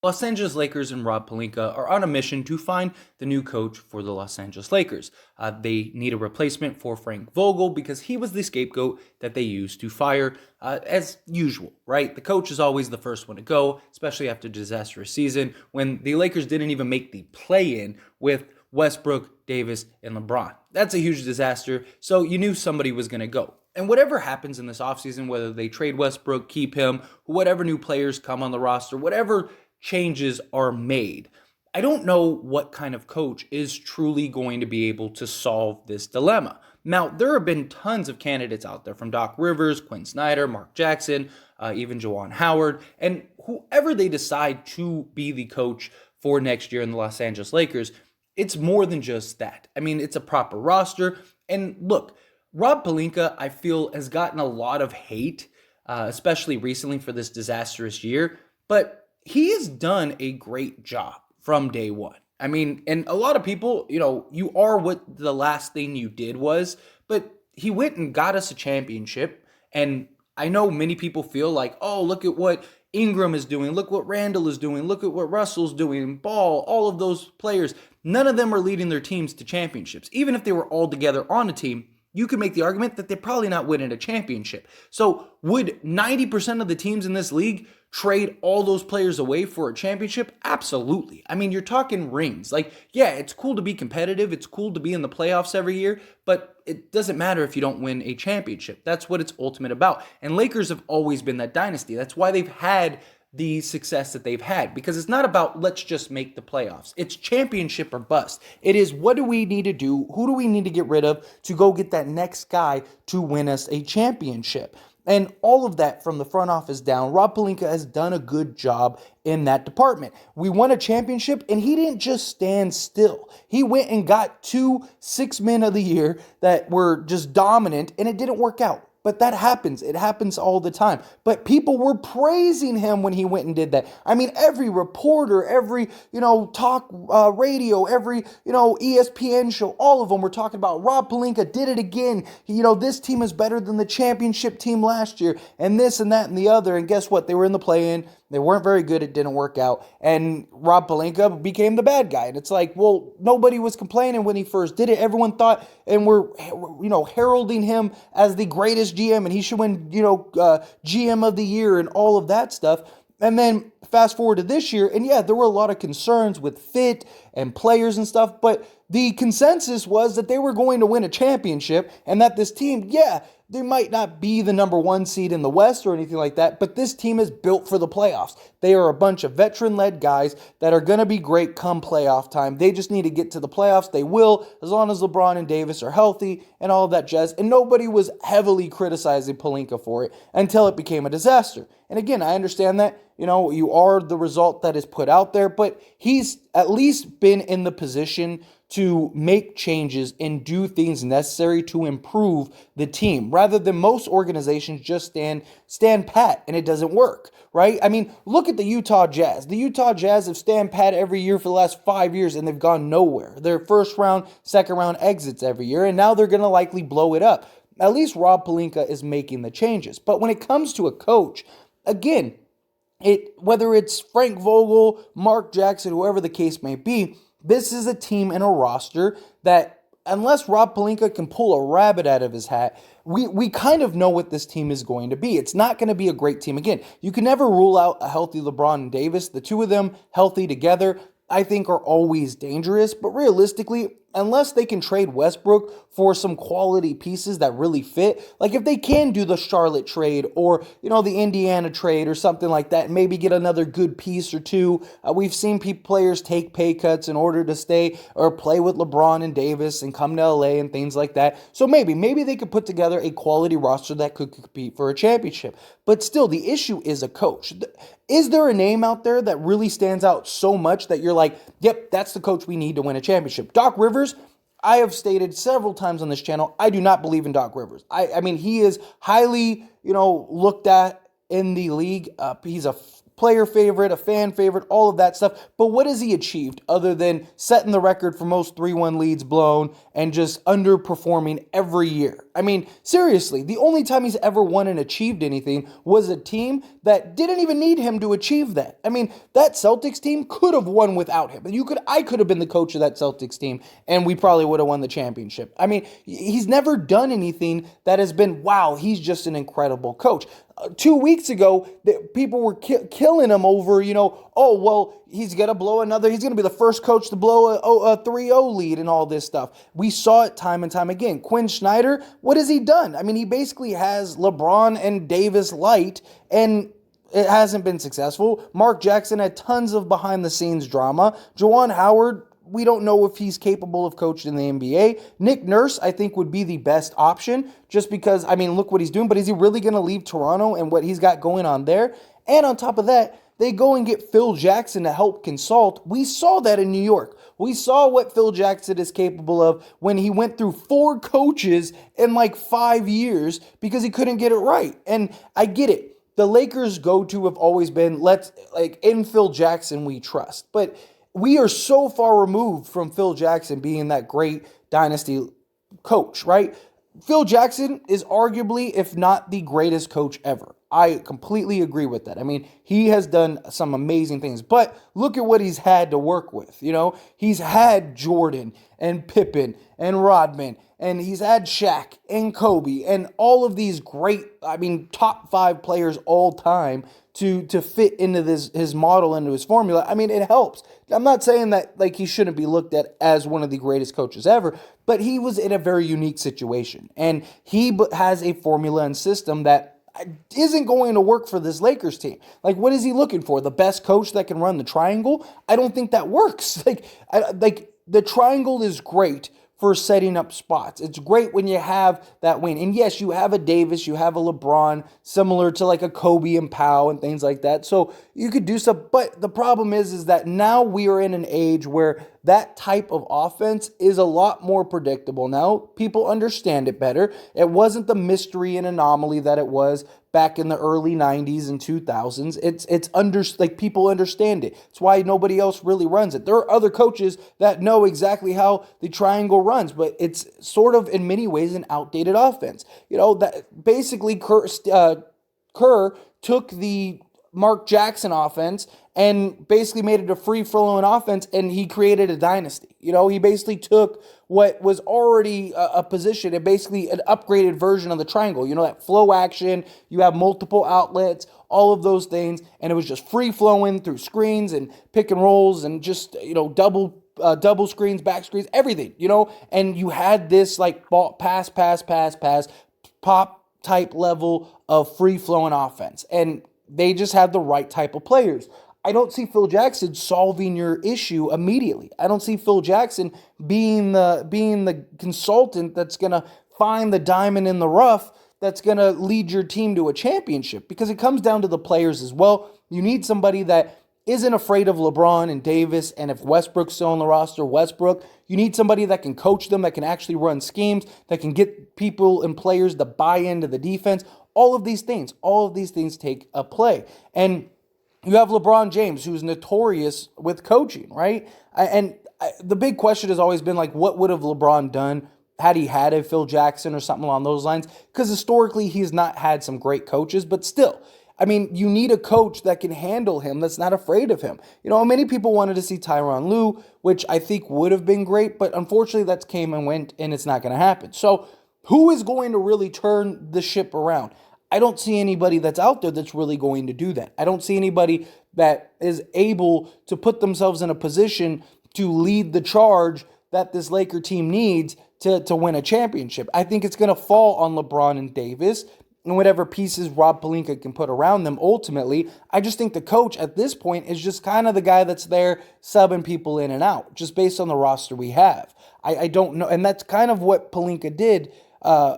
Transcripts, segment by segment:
Los Angeles Lakers and Rob Pelinka are on a mission to find the new coach for the Los Angeles Lakers. They need a replacement for Frank Vogel because he was the scapegoat that they used to fire, as usual, right? The coach is always the first one to go, especially after a disastrous season when the Lakers didn't even make the play-in with Westbrook, Davis, and LeBron. That's a huge disaster, so you knew somebody was going to go. And whatever happens in this offseason, whether they trade Westbrook, keep him, whatever new players come on the roster, whatever changes are made, I don't know what kind of coach is truly going to be able to solve this dilemma. Now, there have been tons of candidates out there from Doc Rivers, Quinn Snyder, Mark Jackson, even Juwan Howard, and whoever they decide to be the coach for next year in the Los Angeles Lakers, it's more than just that. I mean, it's a proper roster. And look, Rob Pelinka, I feel, has gotten a lot of hate, especially recently for this disastrous year, but he has done a great job from day one. I mean, and a lot of people, you are what the last thing you did was, but he went and got us a championship. And I know many people feel like, oh, look at what Ingram is doing. Look what Randall is doing. Look at what Russell's doing. Ball, all of those players. None of them are leading their teams to championships. Even if they were all together on a team, you could make the argument that they're probably not winning a championship. So would 90% of the teams in this league trade all those players away for a championship? Absolutely. I mean, you're talking rings. Like, yeah, it's cool to be competitive. It's cool to be in the playoffs every year, but it doesn't matter if you don't win a championship. That's what it's ultimate about. And Lakers have always been that dynasty. That's why they've had the success that they've had, because it's not about let's just make the playoffs. It's championship or bust. It is, what do we need to do? Who do we need to get rid of to go get that next guy to win us a championship? And all of that from the front office down, Rob Pelinka has done a good job in that department. We won a championship, and he didn't just stand still. He went and got 2 Six Men of the Year that were just dominant, and it didn't work out. But that happens. It happens all the time. But people were praising him when he went and did that. I mean, every reporter, every, talk radio, every, ESPN show, all of them were talking about Rob Pelinka did it again. This team is better than the championship team last year, and this and that and the other. And guess what? They were in the play-in. They weren't very good. It didn't work out. And Rob Pelinka became the bad guy. And it's like, well, nobody was complaining when he first did it. Everyone thought and were, heralding him as the greatest GM, and he should win, GM of the year and all of that stuff. And then fast forward to this year, and yeah, there were a lot of concerns with fit and players and stuff, but the consensus was that they were going to win a championship, and that this team, they might not be the number 1 seed in the West or anything like that, but this team is built for the playoffs. They are a bunch of veteran-led guys that are going to be great come playoff time. They just need to get to the playoffs. They will, as long as LeBron and Davis are healthy and all of that jazz. And nobody was heavily criticizing Pelinka for it until it became a disaster. And again, I understand that, you are the result that is put out there, but he's at least been in the position to make changes and do things necessary to improve the team, rather than most organizations just stand pat and it doesn't work, right? I mean, look at the Utah Jazz. The Utah Jazz have stand pat every year for the last 5 years, and they've gone nowhere. They're first round, second round exits every year, and now they're going to likely blow it up. At least Rob Pelinka is making the changes. But when it comes to a coach, again, whether it's Frank Vogel, Mark Jackson, whoever the case may be, this is a team and a roster that, unless Rob Pelinka can pull a rabbit out of his hat, we kind of know what this team is going to be. It's not going to be a great team. Again, you can never rule out a healthy LeBron and Davis. The two of them healthy together, I think, are always dangerous. But realistically, unless they can trade Westbrook for some quality pieces that really fit, like if they can do the Charlotte trade or, the Indiana trade or something like that, maybe get another good piece or two. We've seen players take pay cuts in order to stay or play with LeBron and Davis and come to LA and things like that. So maybe they could put together a quality roster that could compete for a championship. But still, the issue is a coach. Is there a name out there that really stands out so much that you're like, yep, that's the coach we need to win a championship? Doc Rivers, I have stated several times on this channel, I do not believe in Doc Rivers. I mean, he is highly, looked at in the league. He's a player favorite, a fan favorite, all of that stuff. But what has he achieved other than setting the record for most 3-1 leads blown and just underperforming every year? I mean, seriously, the only time he's ever won and achieved anything was a team that didn't even need him to achieve that. I mean, that Celtics team could have won without him. I could have been the coach of that Celtics team, and we probably would have won the championship. I mean, he's never done anything that has been, wow, he's just an incredible coach. 2 weeks ago, people were killing him over, oh, well, he's going to be the first coach to blow a 3-0 lead and all this stuff. We saw it time and time again. Quinn Snyder, what has he done? I mean, he basically has LeBron and Davis light, and it hasn't been successful. Mark Jackson had tons of behind-the-scenes drama. Juwan Howard, we don't know if he's capable of coaching the NBA. Nick Nurse, I think, would be the best option just because, I mean, look what he's doing. But is he really going to leave Toronto and what he's got going on there? And on top of that, they go and get Phil Jackson to help consult. We saw that in New York. We saw what Phil Jackson is capable of when he went through 4 coaches in like 5 years because he couldn't get it right. And I get it. The Lakers' go-to have always been, in Phil Jackson we trust. But we are so far removed from Phil Jackson being that great dynasty coach, right? Phil Jackson is arguably, if not the greatest coach ever. I completely agree with that. I mean, he has done some amazing things, but look at what he's had to work with. He's had Jordan and Pippen and Rodman, and he's had Shaq and Kobe and all of these great, top 5 players all time to fit into his model, into his formula. I mean, it helps. I'm not saying that he shouldn't be looked at as one of the greatest coaches ever, but he was in a very unique situation, and he has a formula and system that isn't going to work for this Lakers team. What is he looking for? The best coach that can run the triangle? I don't think that works. The triangle is great for setting up spots. It's great when you have that wing. And yes, you have a Davis, you have a LeBron, similar to a Kobe and Powell and things like that. So you could do stuff, but the problem is that now we are in an age where that type of offense is a lot more predictable. Now people understand it better. It wasn't the mystery and anomaly that it was back in the early 90s and 2000s. People understand it. It's why nobody else really runs it. There are other coaches that know exactly how the triangle runs, but it's sort of in many ways an outdated offense. That basically Kerr took the Mark Jackson offense and basically made it a free-flowing offense, and he created a dynasty. He basically took what was already a position and basically an upgraded version of the triangle. That flow action, you have multiple outlets, all of those things, and it was just free-flowing through screens and pick and rolls and just, double screens, back screens, everything, and you had this ball, pass, pop type level of free-flowing offense, and they just had the right type of players. I don't see Phil Jackson solving your issue immediately. I don't see Phil Jackson being the consultant that's going to find the diamond in the rough that's going to lead your team to a championship, because it comes down to the players as well. You need somebody that isn't afraid of LeBron and Davis, and if Westbrook's still on the roster, Westbrook. You need somebody that can coach them, that can actually run schemes, that can get people and players to buy into the defense. All of these things take a play. And you have LeBron James, who's notorious with coaching, right? The big question has always been what would have LeBron done had he had a Phil Jackson or something along those lines? Because historically, he's not had some great coaches, but still, you need a coach that can handle him, that's not afraid of him. Many people wanted to see Tyronn Lue, which I think would have been great, but unfortunately that's came and went, and it's not going to happen. So who is going to really turn the ship around? I don't see anybody that's out there that's really going to do that. I don't see anybody that is able to put themselves in a position to lead the charge that this Laker team needs to win a championship. I think it's going to fall on LeBron and Davis and whatever pieces Rob Pelinka can put around them ultimately. I just think the coach at this point is just kind of the guy that's there subbing people in and out, just based on the roster we have. I don't know, and that's kind of what Pelinka did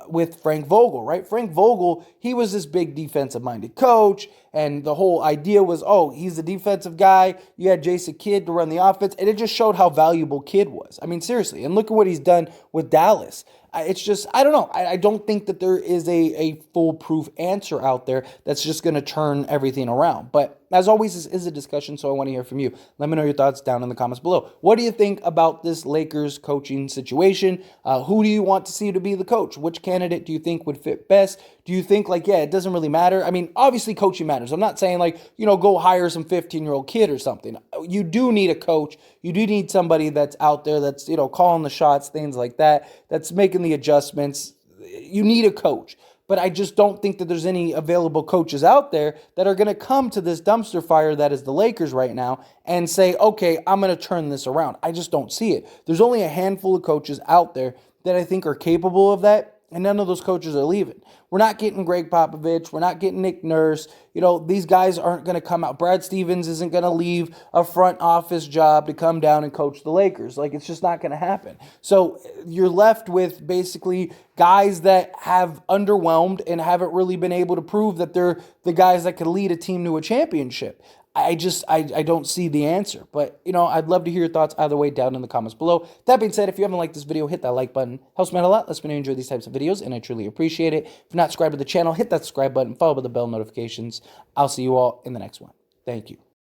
with Frank Vogel, right? Frank Vogel, he was this big defensive-minded coach, And the whole idea was, oh, he's a defensive guy. You had Jason Kidd to run the offense. And it just showed how valuable Kidd was. I mean, seriously. And look at what he's done with Dallas. It's just, I don't know. I don't think that there is a foolproof answer out there that's just going to turn everything around. But as always, this is a discussion, so I want to hear from you. Let me know your thoughts down in the comments below. What do you think about this Lakers coaching situation? Who do you want to see to be the coach? Which candidate do you think would fit best? Do you think, like, yeah, it doesn't really matter? I mean, obviously coaching matters. I'm not saying, like, go hire some 15-year-old kid or something. You do need a coach. You do need somebody that's out there that's, calling the shots, things like that, that's making the adjustments. You need a coach. But I just don't think that there's any available coaches out there that are going to come to this dumpster fire that is the Lakers right now and say, okay, I'm going to turn this around. I just don't see it. There's only a handful of coaches out there that I think are capable of that, and none of those coaches are leaving. We're not getting Greg Popovich. We're not getting Nick Nurse. These guys aren't going to come out. Brad Stevens isn't going to leave a front office job to come down and coach the Lakers. Like, it's just not going to happen. So you're left with basically guys that have underwhelmed and haven't really been able to prove that they're the guys that can lead a team to a championship. I don't see the answer. But, I'd love to hear your thoughts either way down in the comments below. That being said, if you haven't liked this video, hit that like button. Helps me out a lot. Lets me know you enjoy these types of videos, and I truly appreciate it. If you're not subscribed to the channel, hit that subscribe button, follow with the bell notifications. I'll see you all in the next one. Thank you.